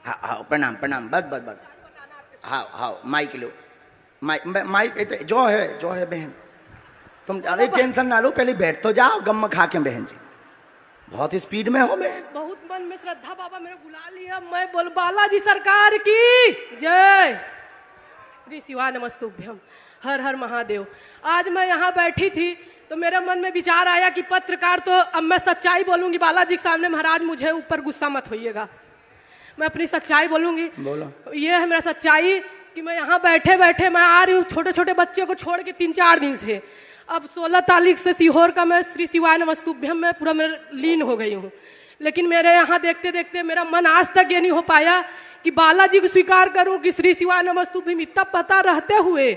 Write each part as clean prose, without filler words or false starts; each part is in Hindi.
हाँ हाँ प्रणाम प्रणाम, बस बस बस। हाँ हाँ माइक लो, माइक जो है बहन, तुम अरे टेंशन ना लो, पहले बैठ तो जाओ, गम खा के बहन जी बहुत स्पीड में हो बहन। बहुत मन में श्रद्धा, बाबा मेरे बुला लिया। मैं बोल बालाजी सरकार की जय, श्री शिवा नमस्तुभ्यम, हर हर महादेव। आज मैं यहाँ बैठी थी तो मेरे मन में विचार आया कि पत्रकार तो अब मैं सच्चाई बोलूंगी बालाजी के सामने। महाराज मुझे ऊपर गुस्सा मत होइएगा, मैं अपनी सच्चाई बोलूंगी। बोलो। ये है मेरा सच्चाई कि मैं यहाँ बैठे बैठे मैं आ रही हूँ छोटे छोटे बच्चे को छोड़ के 3-4 दिन से। अब 16 तारीख से सीहोर का मैं श्री शिवाय नमस्तुभ्यम में पूरा मैं लीन हो गई हूँ। लेकिन मेरे यहाँ देखते देखते मेरा मन आज तक ये नहीं हो पाया कि बालाजी को स्वीकार करूँ कि श्री शिवाय नमस्तुभ्यम। इतना पता रहते हुए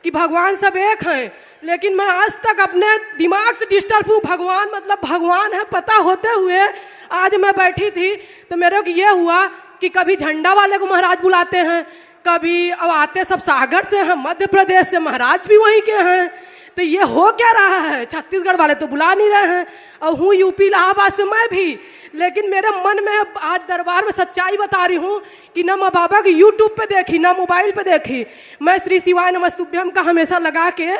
कि भगवान सब एक हैं, लेकिन मैं आज तक अपने दिमाग से डिस्टर्ब हूँ। भगवान मतलब भगवान है पता होते हुए आज मैं बैठी थी तो मेरे को ये हुआ कि कभी झंडा वाले को महाराज बुलाते हैं, कभी अब आते सब सागर से हैं, मध्य प्रदेश से, महाराज भी वहीं के हैं। तो ये हो क्या रहा है? छत्तीसगढ़ वाले तो बुला नहीं रहे हैं और हूँ यूपी इलाहाबाद से मैं भी। लेकिन मेरे मन में आज दरबार में सच्चाई बता रही हूँ कि ना मैं बाबा की यूट्यूब पे देखी ना मोबाइल पे देखी, मैं श्री शिवाय नमस्तुभ्यम का हमेशा लगा के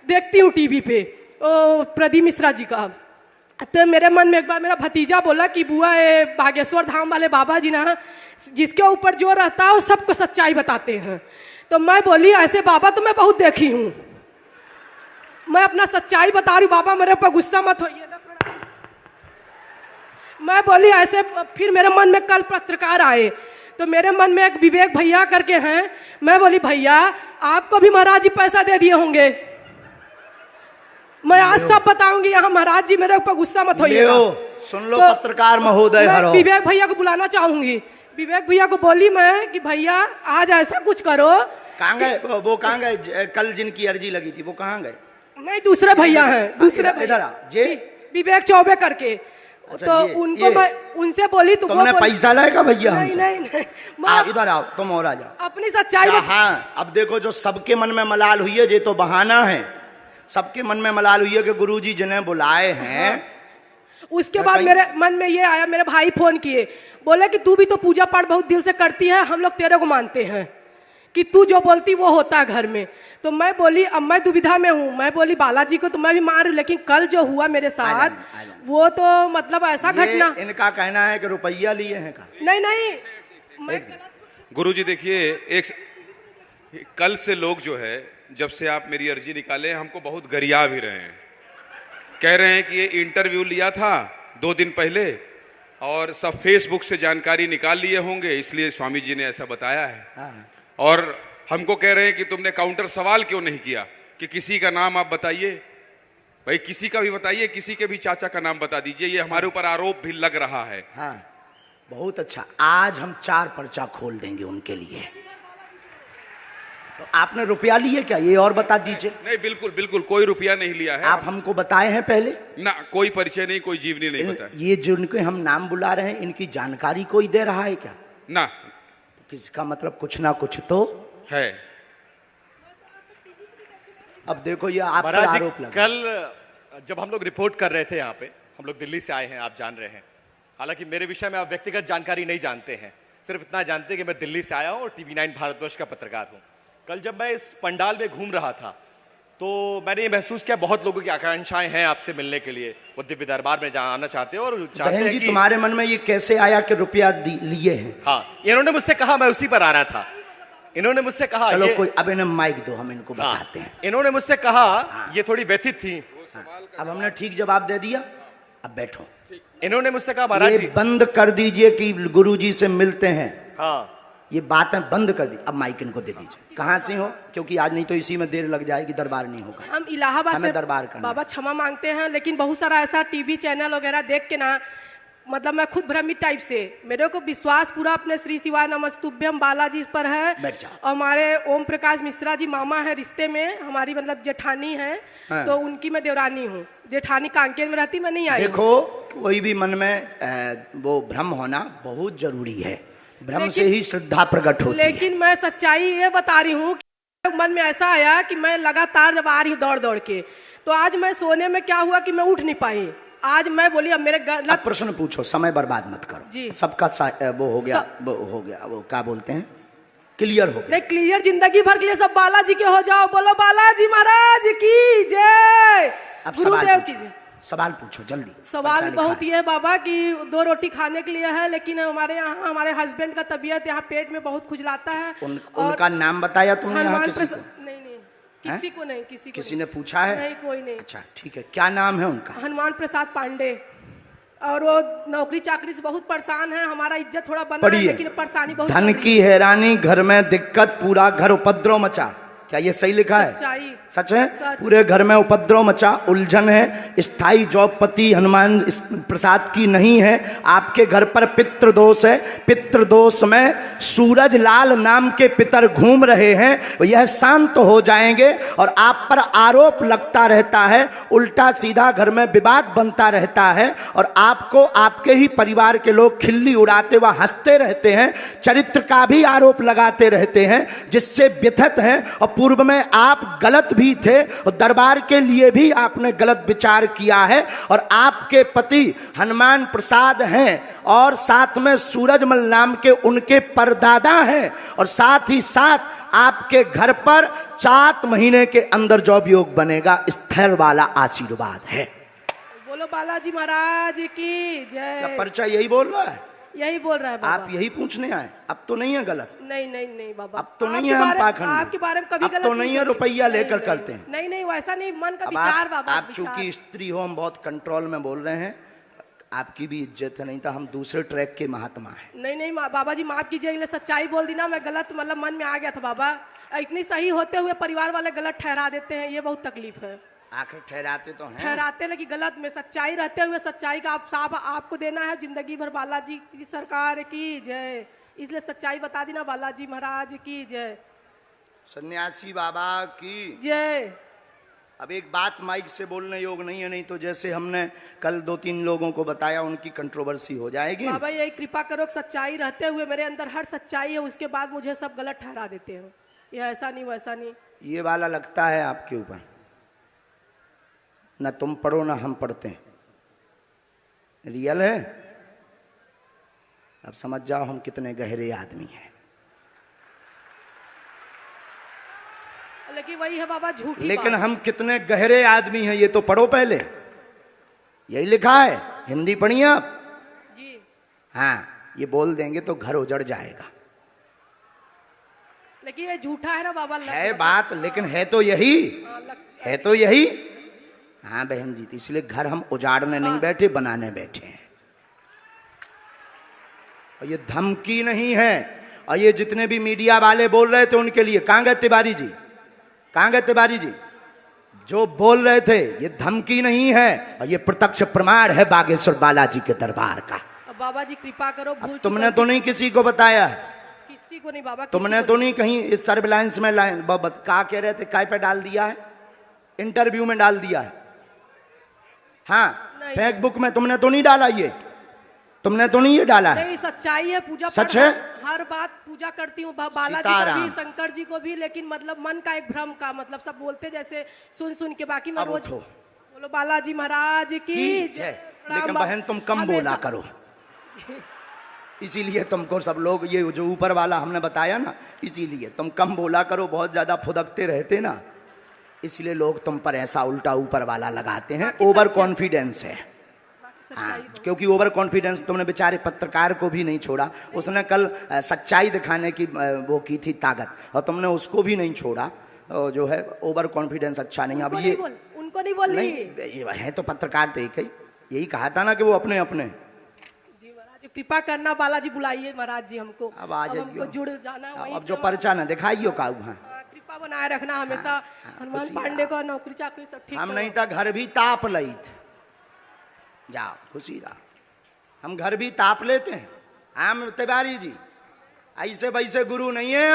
देखती हूँ टीवी पे प्रदीप मिश्रा जी का। तो मेरे मन में एक बार मेरा भतीजा बोला कि बुआ ये बागेश्वर धाम वाले बाबा जी ना जिसके ऊपर जो रहता है वो सबको सच्चाई बताते हैं। तो मैं बोली ऐसे बाबा तो मैं बहुत देखी हूँ, मैं अपना सच्चाई बता रही हूँ, बाबा मेरे ऊपर गुस्सा मत होइए। मैं बोली ऐसे। फिर मेरे मन में कल पत्रकार आए तो मेरे मन में एक विवेक भैया करके हैं, मैं बोली भैया आपको भी महाराज जी पैसा दे दिए होंगे, मैं आज सब बताऊंगी यहाँ, महाराज जी मेरे ऊपर गुस्सा मत होइए। सुन लो तो पत्रकार महोदय, मैं विवेक भैया को बुलाना चाहूंगी। विवेक भैया को बोली मैं कि भैया आज ऐसा कुछ करो। कहाँ गए वो कहाँ गए? कल जिनकी अर्जी लगी थी वो कहाँ गए? नहीं दूसरे भैया हैं, दूसरे इधर आ जे विवेक चौबे करके। अच्छा, तो उनको मैं उनसे बोली तो तुमने पैसा लाएगा भैया नहीं नहीं, नहीं इधर आओ, तुम और आ जाओ अपनी सच्चाई। हाँ अब देखो जो सबके मन में मलाल हुई है ये तो बहाना है, सबके मन में मलाल हुई है कि गुरुजी जिन्हें बुलाए हैं। उसके बाद मेरे मन में ये आया, मेरे भाई फोन किए, बोले कि तू भी तो पूजा पाठ बहुत दिल से करती है, हम लोग तेरे को मानते हैं कि तू जो बोलती वो होता है घर में। तो मैं बोली अब मैं दुविधा में हूँ, मैं बोली बालाजी को तो मैं भी मान रही हूँ, लेकिन कल जो हुआ मेरे साथ वो तो मतलब ऐसा घटना। इनका कहना है कि रुपया लिए हैं का? नहीं नहीं गुरुजी देखिए, एक कल से लोग जो है जब से आप मेरी अर्जी निकाले हमको बहुत गरिया भी रहे हैं, कह रहे हैं कि ये इंटरव्यू लिया था 2 दिन पहले और सब फेसबुक से जानकारी निकाल लिए होंगे इसलिए स्वामी जी ने ऐसा बताया है। हाँ। और हमको कह रहे हैं कि तुमने काउंटर सवाल क्यों नहीं किया कि किसी का नाम आप बताइए, भाई किसी का भी बताइए, किसी के भी चाचा का नाम बता दीजिए, ये हमारे ऊपर आरोप भी लग रहा है। हाँ बहुत अच्छा, आज हम 4 पर्चा खोल देंगे उनके लिए। तो आपने रुपया लिए क्या ये और बता दीजिए? नहीं बिल्कुल बिल्कुल कोई रुपया नहीं लिया है। आप हमको बताए हैं पहले ना, कोई परिचय नहीं, कोई जीवनी नहीं बताया। ये जिनके हम नाम बुला रहे हैं इनकी जानकारी कोई दे रहा है क्या? ना, तो किसका मतलब कुछ ना कुछ तो है। अब देखो ये आप पर आरोप लगा। कल जब हम लोग रिपोर्ट कर रहे थे यहाँ पे, हम लोग दिल्ली से आए हैं, आप जान रहे हैं। हालांकि मेरे विषय में आप व्यक्तिगत जानकारी नहीं जानते हैं, सिर्फ इतना जानते हैं कि मैं दिल्ली से आया हूँ और TV9 भारतवर्ष का पत्रकार हूँ। कल जब मैं इस पंडाल में घूम रहा था तो मैंने ये महसूस किया बहुत लोगों की आकांक्षाएं हैं आपसे मिलने के लिए, वो दिव्य दरबार में आना चाहते हैं और चाहते हैं कि तुम्हारे मन में ये कैसे आया कि रुपया लिए हैं? हाँ इन्होंने मुझसे कहा, मैं उसी पर आ रहा था। इन्होंने मुझसे कहा चलो कोई अब इन्हें माइक दो, हम इनको बताते हैं। इन्होंने मुझसे कहा, ये थोड़ी व्यथित थी। अब हमने ठीक जवाब दे दिया, अब बैठो। इन्होंने मुझसे कहा महाराज जी बंद कर दीजिए कि गुरुजी से मिलते हैं। हाँ ये बातें बंद कर दी। अब माइक इनको दे दीजिए। कहाँ से हो? क्योंकि आज नहीं तो इसी में देर लग जाएगी, दरबार नहीं होगा। हम इलाहाबाद से दरबार करना। बाबा क्षमा मांगते हैं, लेकिन बहुत सारा ऐसा टीवी चैनल वगैरह देख के ना मतलब मैं खुद भ्रमित टाइप से, मेरे को विश्वास पूरा अपने श्री शिवाय नमस्तुभ्यम बालाजी पर है। बैठ जाओ। और हमारे ओम प्रकाश मिश्रा जी मामा है रिश्ते में, हमारी मतलब जेठानी है। हाँ। तो उनकी मैं देवरानी हूँ, जेठानी कांकेर में रहती, मैं नहीं आई। देखो कोई भी मन में वो भ्रम होना बहुत जरूरी है, भ्रम से ही श्रद्धा प्रकट होती है। लेकिन मैं सच्चाई ये बता रही हूँ कि मन में ऐसा आया कि मैं लगातार जब आ रही हूँ दौड़ दौड़ के, तो आज मैं सोने में क्या हुआ कि मैं उठ नहीं पाई। आज मैं बोली अब मेरे अब प्रश्न पूछो, समय बर्बाद मत करो। जी। सबका वो हो गया, वो हो गया, वो क्या बोलते हैं, क्लियर हो गया। नहीं, क्लियर जिंदगी भर के लिए सब बालाजी के हो जाओ। बोलो बालाजी महाराज की जय, अब गुरुदेव की जय। सवाल पूछो जल्दी। सवाल पर्चा बहुत लिखा ये है बाबा कि 2 रोटी खाने के लिए है, लेकिन हमारे यहाँ हमारे हस्बैंड का तबीयत यहाँ पेट में बहुत खुजलाता है। उनका नाम बताया तुमने यहाँ किसी को? नहीं नहीं, किसी को नहीं, किसी ने पूछा है? नहीं, कोई नहीं। अच्छा ठीक है, क्या नाम है उनका? हनुमान प्रसाद पांडे। और वो नौकरी चाकरी से बहुत परेशान है, हमारा इज्जत थोड़ा बना है, लेकिन परेशानी बहुत। धन की हैरानी, घर में दिक्कत, पूरा घर उपद्रव मचा। क्या ये सही लिखा है? सच्चाई, सच है? सच। पूरे घर में उपद्रव मचा, उलझन है, स्थायी जॉबपति हनुमान प्रसाद की नहीं है। आपके घर पर पितृदोष है, पितृदोष में सूरज लाल नाम के पितर घूम रहे हैं, यह शांत हो जाएंगे। और आप पर आरोप लगता रहता है, उल्टा सीधा घर में विवाद बनता रहता है, और आपको आपके ही परिवार के लोग खिल्ली उड़ाते व हंसते रहते हैं, चरित्र का भी आरोप लगाते रहते हैं, जिससे व्यथित हैं। और पूर्व में आप गलत भी थे, और दरबार के लिए भी आपने गलत विचार किया है। और आपके पति हनुमान प्रसाद हैं, और साथ में सूरजमल नाम के उनके परदादा हैं, और साथ ही साथ आपके घर पर 7 महीने के अंदर जॉब योग बनेगा, स्थिर वाला आशीर्वाद है। बोलो बालाजी महाराज की जय। क्या पर्चा यही बोल रहा है? यही बोल रहा है बाबा। आप यही पूछने आए? अब तो नहीं है गलत? नहीं नहीं नहीं बाबा, अब तो नहीं है हम पाखंड, आपके बारे में कभी अब गलत तो नहीं है रुपया लेकर नहीं, करते हैं। नहीं नहीं, वैसा नहीं, मन का अब विचार बाबा। आप चूंकि स्त्री हो, हम बहुत कंट्रोल में बोल रहे हैं, आपकी भी इज्जत है, नहीं तो हम दूसरे ट्रैक के महात्मा हैं। नहीं नहीं बाबा जी माफ कीजिए, सच्चाई बोल दी ना, मैं गलत मतलब मन में आ गया था बाबा। इतनी सही होते हुए परिवार वाले गलत ठहरा देते हैं, ये बहुत तकलीफ है। आखिर ठहराते तो हैं, ठहराते लेकिन गलत में, सच्चाई रहते हुए सच्चाई का आप साफ आपको देना है जिंदगी भर। बालाजी की सरकार की जय, इसलिए सच्चाई बता दी ना, बालाजी महाराज की जय। सन्यासी बाबा की जय। अब एक बात माइक से बोलने योग नहीं है, नहीं तो जैसे हमने कल 2-3 लोगों को बताया, उनकी कंट्रोवर्सी हो जाएगी। बाबा यही कृपा करो, सच्चाई रहते हुए मेरे अंदर हर सच्चाई है, उसके बाद मुझे सब गलत ठहरा देते हैं, ये ऐसा नहीं वैसा नहीं। ये वाला लगता है आपके ऊपर, ना तुम पढ़ो ना हम पढ़ते हैं, रियल है। अब समझ जाओ हम कितने गहरे आदमी हैं। लेकिन वही है बाबा झूठी लेकिन बात। हम कितने गहरे आदमी हैं ये तो पढ़ो पहले, यही लिखा है, हिंदी पढ़िए आप जी। हाँ, ये बोल देंगे तो घर उजड़ जाएगा। लेकिन ये झूठा है ना बाबा। है बात, लेकिन है तो यही, है तो यही। हाँ बहन जी, तो इसलिए घर हम उजाड़ने नहीं बैठे, बनाने बैठे हैं। और ये धमकी नहीं है। और ये जितने भी मीडिया वाले बोल रहे थे उनके लिए, कहाँ गए तिवारी जी, कहाँ गए तिवारी जी? जो बोल रहे थे ये धमकी नहीं है, और ये प्रत्यक्ष प्रमाण है बागेश्वर बालाजी के दरबार का। अब बाबा जी कृपा करो, भूल तुमने तो नहीं किसी को बताया, किसी को नहीं बाबा, तुमने तो नहीं कहीं इस सर्विलांस में कहा कह रहे थे, काय पे डाल दिया है, इंटरव्यू में डाल दिया है। हाँ, फेसबुक में तुमने तो नहीं डाला, ये तुमने तो नहीं ये डाला है। नहीं, सच्चाई है, पूजा सच है, हर बात पूजा करती हूँ, बालाजी को भी, शंकर जी को भी, लेकिन मतलब मन का एक भ्रम का, मतलब सब बोलते जैसे सुन सुन के, बाकी मैं रोज बोलो बालाजी महाराज की जय। लेकिन बहन तुम कम बोला करो, इसीलिए तुमको सब लोग, ये जो ऊपर वाला हमने बताया ना, इसीलिए तुम कम बोला करो, बहुत ज्यादा फुदकते रहते ना, इसलिए लोग तुम पर ऐसा उल्टा ऊपर वाला लगाते हैं। ओवर कॉन्फिडेंस है। हाँ, क्योंकि ओवर कॉन्फिडेंस तुमने बेचारे पत्रकार को भी नहीं छोड़ा, उसने कल सच्चाई दिखाने की वो की थी ताकत, और तुमने उसको भी नहीं छोड़ा। जो है ओवर कॉन्फिडेंस अच्छा नहीं। अब ये उनको नहीं बोल रही है तो पत्रकार तो एक ही, यही कहा था ना कि वो अपने अपने। जी महाराज कृपा करना, बालाजी बुलाइए महाराज जी हमको, अब आ जाइए, जुड़ जाना। अब जो पर्चा ना दिखाइयो का, कृपा बनाए रखना हमेशा। हनुमान पांडे को नौकरी चाकरी सब ठीक, हम नहीं था घर भी ताप लईत, जाओ खुशी रहा, हम घर भी ताप लेते हैं। हम तिवारी जी ऐसे वैसे गुरु नहीं है,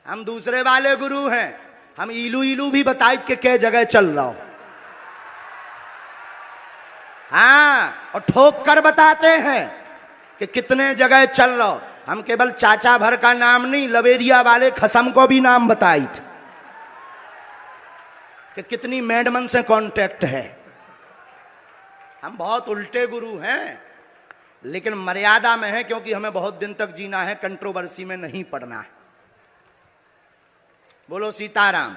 हम दूसरे वाले गुरु हैं। हम इलू इलू भी बताई के क्या जगह चल रहा हो, हाँ, और ठोक कर बताते हैं कि कितने जगह चल रहा हो। हम केवल चाचा भर का नाम नहीं, लवेरिया वाले खसम को भी नाम बताई थे कि कितनी मैडमन से कांटेक्ट है। हम बहुत उल्टे गुरु हैं, लेकिन मर्यादा में है, क्योंकि हमें बहुत दिन तक जीना है, कंट्रोवर्सी में नहीं पड़ना है। बोलो सीताराम।